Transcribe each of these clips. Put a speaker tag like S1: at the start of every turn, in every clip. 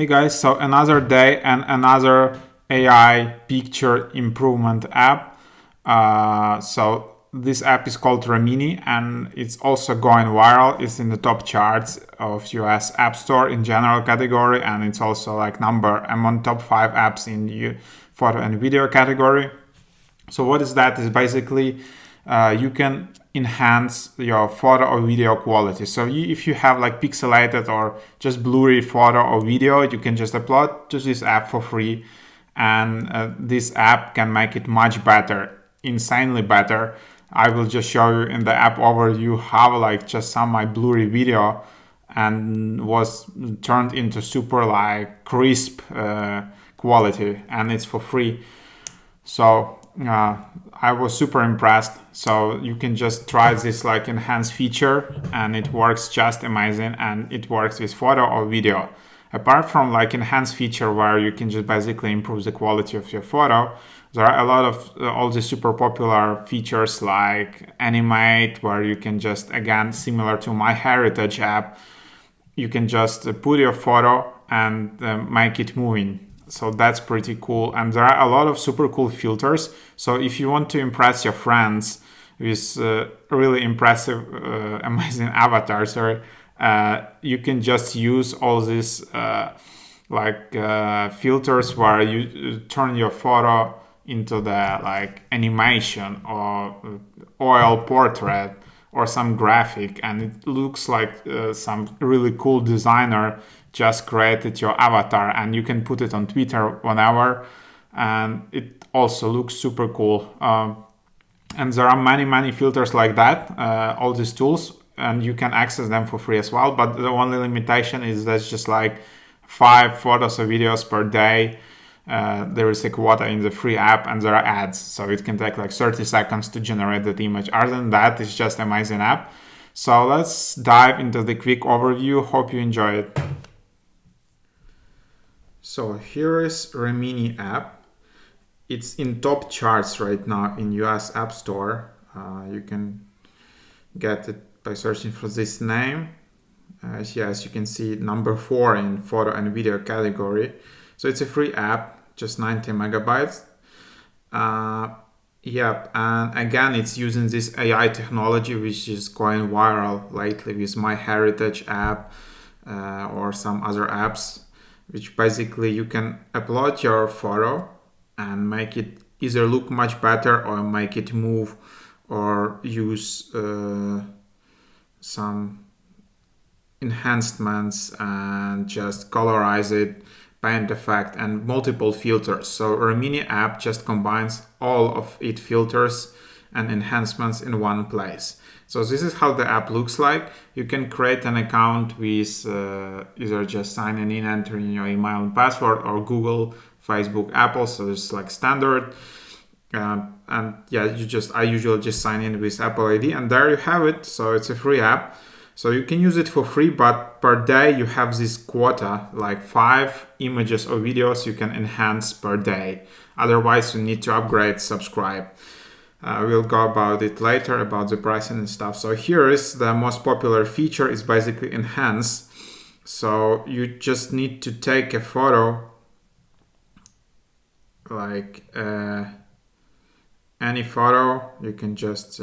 S1: Hey guys, so another day and another AI picture improvement app. So this app is called Remini and it's also going viral. It's in the top charts of US App Store in general category, and it's also like among top 5 apps in photo and video category. So what is that? Is basically you can enhance your photo or video quality. So if you have like pixelated or just blurry photo or video, you can just upload to this app for free, and this app can make it much better, insanely better. I will just show you in the app overview how like just some my blurry video and was turned into super like crisp quality, and it's for free. So I was super impressed. So you can just try this like enhanced feature and it works just amazing, and it works with photo or video. Apart from like enhanced feature where you can just basically improve the quality of your photo, there are a lot of all the super popular features like animate, where you can just, again, similar to MyHeritage app, you can just put your photo and make it moving. So that's pretty cool. And there are a lot of super cool filters. So if you want to impress your friends with really impressive, amazing avatars, you can just use all these filters where you turn your photo into the like animation or oil portrait or some graphic, and it looks like some really cool designer just created your avatar, and you can put it on Twitter whenever, and it also looks super cool. And there are many filters like that, all these tools, and you can access them for free as well. But the only limitation is that's just like 5 photos or videos per day. There is a quota in the free app, and there are ads, so it can take like 30 seconds to generate that image. Other than that, it's just an amazing app. So let's dive into the quick overview. Hope you enjoy it. So here is Remini app. It's in top charts right now in US App Store. You can get it by searching for this name. As you can see, number 4 in photo and video category. So it's a free app, just 90 megabytes. And again, it's using this AI technology, which is going viral lately with MyHeritage app or some other apps, which basically you can upload your photo and make it either look much better or make it move, or use some enhancements and just colorize it, paint effect, and multiple filters. So Remini app just combines all of its filters and enhancements in one place. So this is how the app looks like. You can create an account with either just signing in, entering your email and password, or Google, Facebook, Apple. So it's like standard. I usually just sign in with Apple ID, and there you have it. So it's a free app. So you can use it for free, but per day you have this quota, like 5 images or videos you can enhance per day. Otherwise you need to upgrade, subscribe. We'll go about it later, about the pricing and stuff. So here is the most popular feature, is basically enhance. So you just need to take a photo, like any photo. You can just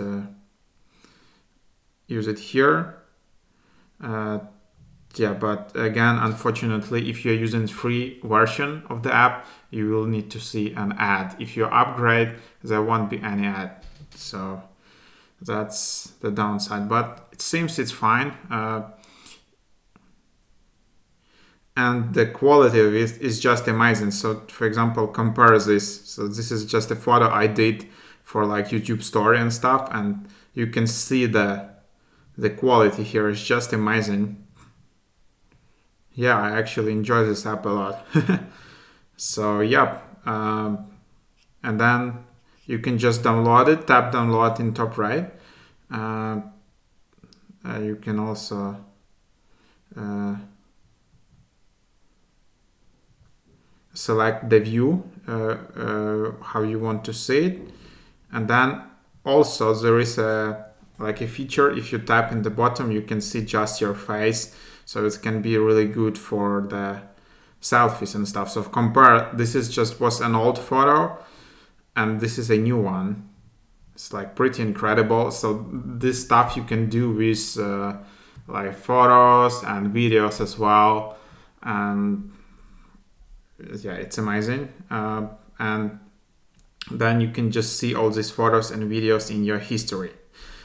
S1: use it here. But again, unfortunately, if you're using the free version of the app, you will need to see an ad. If you upgrade, there won't be any ad. So that's the downside, but it seems it's fine. And the quality of it is just amazing. So for example, compare this. So this is just a photo I did for like YouTube story and stuff, and you can see the quality here is just amazing. I actually enjoy this app a lot. So and then you can just download it, tap download in top right. You can also select the view, how you want to see it, and then also there is a feature. If you tap in the bottom, you can see just your face, so it can be really good for the selfies and stuff. So compare, this is just was an old photo and this is a new one. It's like pretty incredible. So this stuff you can do with like photos and videos as well. And yeah, it's amazing. And then you can just see all these photos and videos in your history.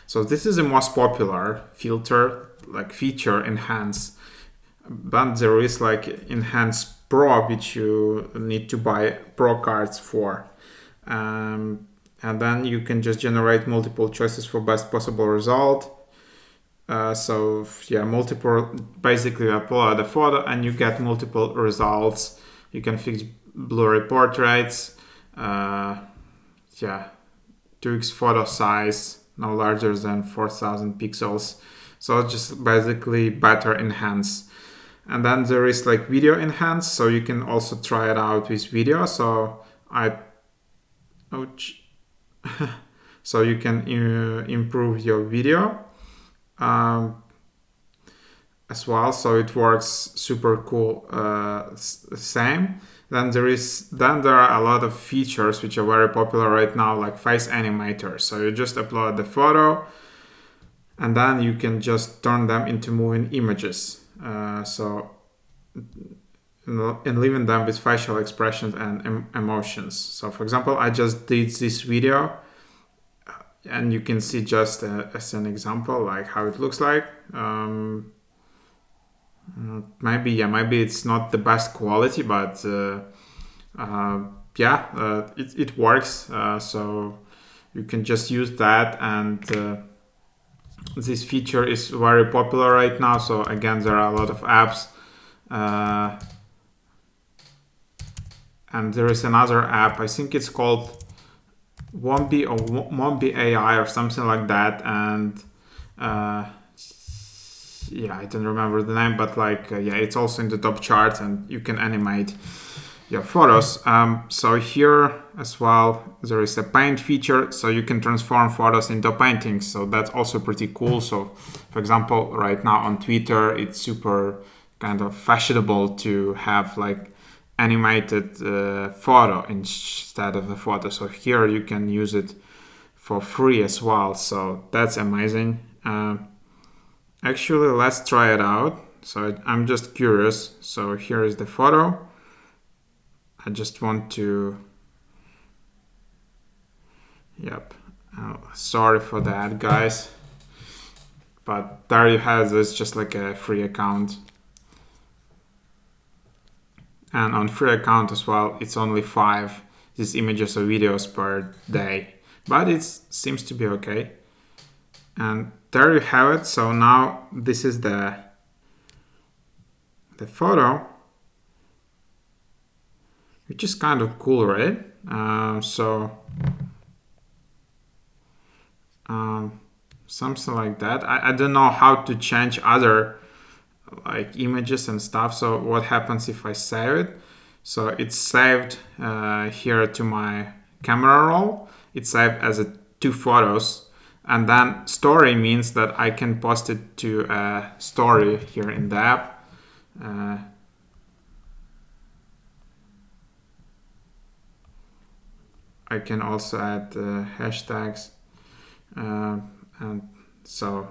S1: So this is the most popular filter, like feature, enhance. But there is like enhance pro, which you need to buy pro cards for. And then you can just generate multiple choices for best possible result. So yeah, multiple, basically upload a photo and you get multiple results. You can fix blurry portraits. Yeah, 2x photo size, no larger than 4000 pixels. So just basically better enhance. And then there is like video enhance, so you can also try it out with video. So so you can improve your video as well. So it works super cool. Same. Then there are a lot of features which are very popular right now, like face animator. So you just upload the photo, and then you can just turn them into moving images. So and leaving them with facial expressions and emotions. So for example, I just did this video, and you can see just as an example like how it looks like. Maybe it's not the best quality, but it works. So you can just use that, and this feature is very popular right now. So again, there are a lot of apps, and there is another app. I think it's called Wombi or Wombi AI or something like that, and yeah, I don't remember the name, but like it's also in the top charts, and you can animate your photos. So here as well there is a paint feature, so you can transform photos into paintings. So that's also pretty cool. So for example, right now on Twitter it's super kind of fashionable to have like animated photo instead of a photo. So here you can use it for free as well. So that's amazing. Actually, let's try it out. So I'm just curious. So here is the photo. I just want to... Yep. Oh, sorry for that, guys. But there you have this, just like a free account. And on free account as well, it's only 5 these images or videos per day. But it seems to be okay. And there you have it. So now this is the photo, which is kind of cool, right? Something like that. I don't know how to change other like images and stuff. So what happens if I save it? So it's saved here to my camera roll. It's saved as 2 photos. And then story means that I can post it to a story here in the app. I can also add hashtags. And so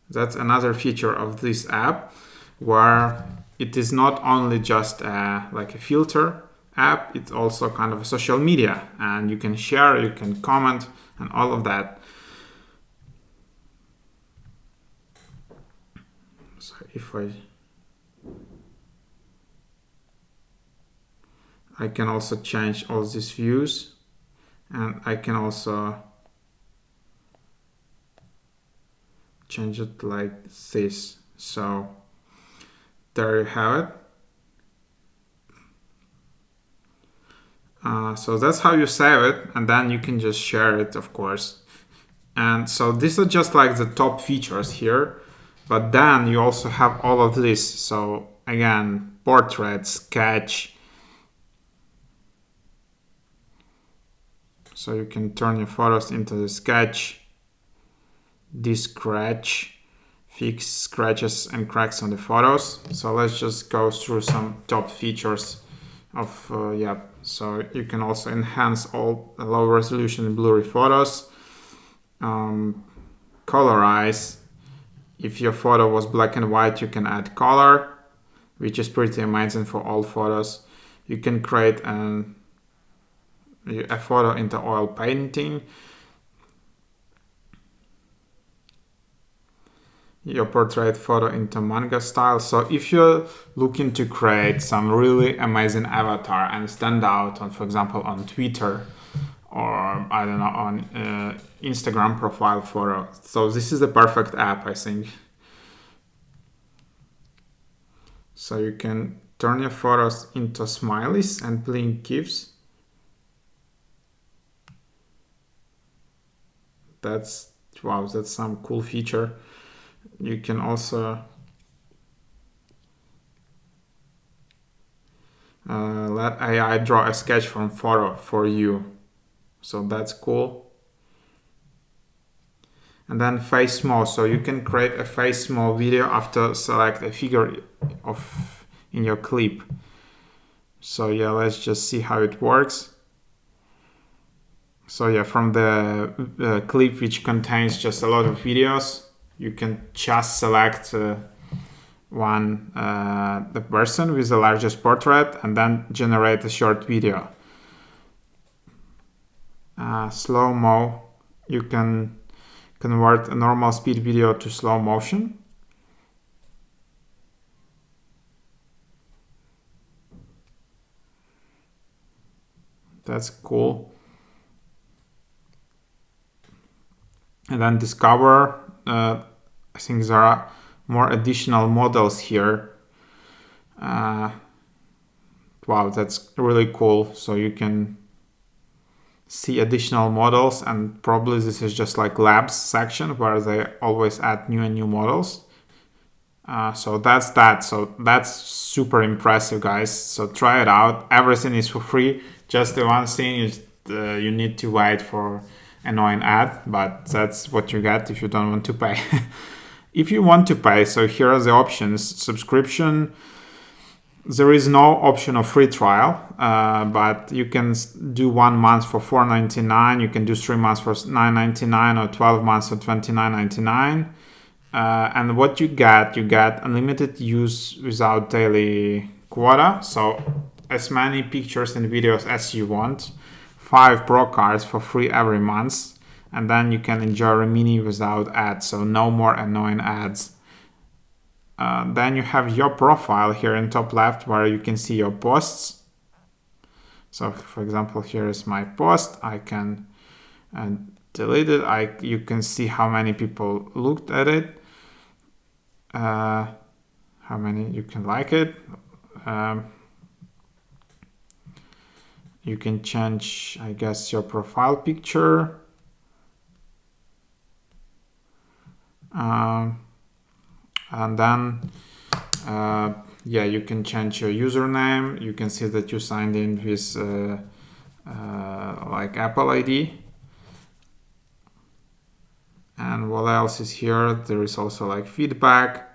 S1: that's another feature of this app, where it is not only just like a filter app, it's also kind of a social media, and you can share, you can comment, and all of that. So if I can also change all these views, and I can also change it like this. So there you have it. So that's how you save it, and then you can just share it, of course. And so these are just like the top features here, but then you also have all of this. So again, portrait, sketch. So you can turn your photos into the sketch, the scratch, fix scratches and cracks on the photos. So let's just go through some top features of so you can also enhance all low resolution and blurry photos. Colorize. If your photo was black and white, you can add color, which is pretty amazing for all photos. You can create a photo into oil painting. Your portrait photo into manga style. So if you're looking to create some really amazing avatar and stand out on, for example, on Twitter or I don't know, on Instagram profile photo, so this is the perfect app, I think. So you can turn your photos into smileys and blink GIFs. That's some cool feature. You can also let AI draw a sketch from photo for you. So that's cool. And then face small. So you can create a face small video after select a figure in your clip. So yeah, let's just see how it works. So yeah, from the clip which contains just a lot of videos, you can just select the person with the largest portrait and then generate a short video. Slow-mo, you can convert a normal speed video to slow motion. That's cool. And then discover, I think there are more additional models here. Wow, that's really cool. So you can see additional models, and probably this is just like labs section where they always add new and new models. So that's that. So that's super impressive, guys. So try it out. Everything is for free. Just the one thing is you need to wait for annoying ad, but that's what you get if you don't want to pay. If you want to pay, so here are the options. Subscription. There is no option of free trial, but you can do 1 month for $4.99. You can do 3 months for $9.99 or 12 months for $29.99. And what you get unlimited use without daily quota. So as many pictures and videos as you want. 5 Pro cards for free every month. And then you can enjoy Remini without ads. So no more annoying ads. Then you have your profile here in top left where you can see your posts. So for example, here is my post. I can delete it. You can see how many people looked at it. How many you can like it. You can change, I guess, your profile picture. And then you can change your username. You can see that you signed in with like Apple ID. And what else is here? There is also like feedback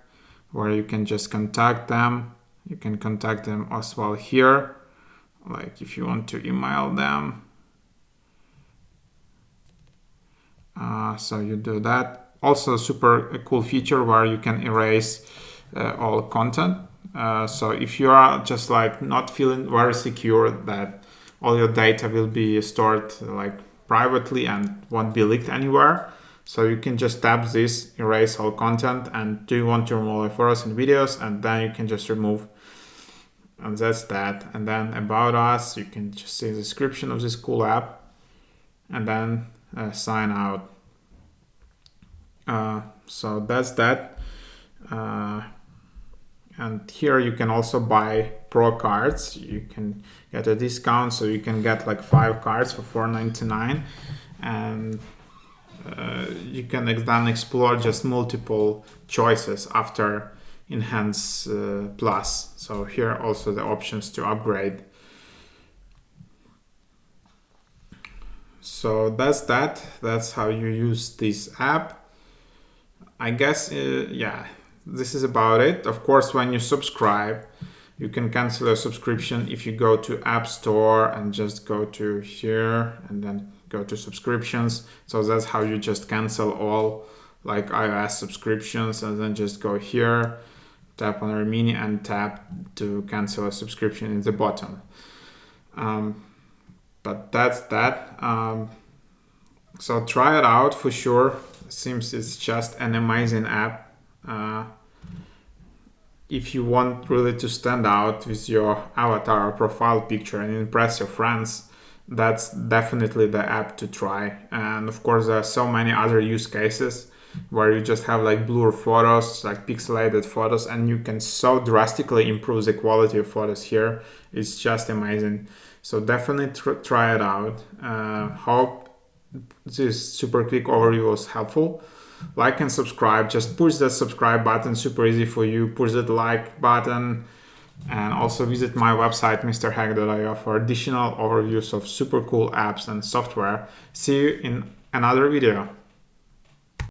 S1: where you can just contact them. You can contact them as well here, like if you want to email them. So you do that. Also super cool feature where you can erase all content. So if you are just like not feeling very secure that all your data will be stored like privately and won't be leaked anywhere, so you can just tap this, erase all content, and do you want to remove all photos and videos, and then you can just remove. And that's that. And then about us, you can just see the description of this cool app, and then sign out. So that's that. And here you can also buy Pro cards. You can get a discount, so you can get like 5 cards for $4.99, and you can then explore just multiple choices after Enhance Plus. So here are also the options to upgrade. So that's that. That's how you use this app. I guess, yeah, this is about it. Of course, when you subscribe, you can cancel a subscription if you go to App Store and just go to here and then go to subscriptions. So that's how you just cancel all like iOS subscriptions, and then just go here, tap on Remini and tap to cancel a subscription in the bottom. But that's that. So try it out for sure. Seems it's just an amazing app. If you want really to stand out with your avatar or profile picture and impress your friends, that's definitely the app to try. And of course, there are so many other use cases where you just have like blur photos, like pixelated photos, and you can so drastically improve the quality of photos here. It's just amazing. So definitely try it out. Hope this super quick overview was helpful. Like and subscribe. Just push the subscribe button, super easy for you. Push the like button, and also visit my website mrhack.io for additional overviews of super cool apps and software. See you in another video.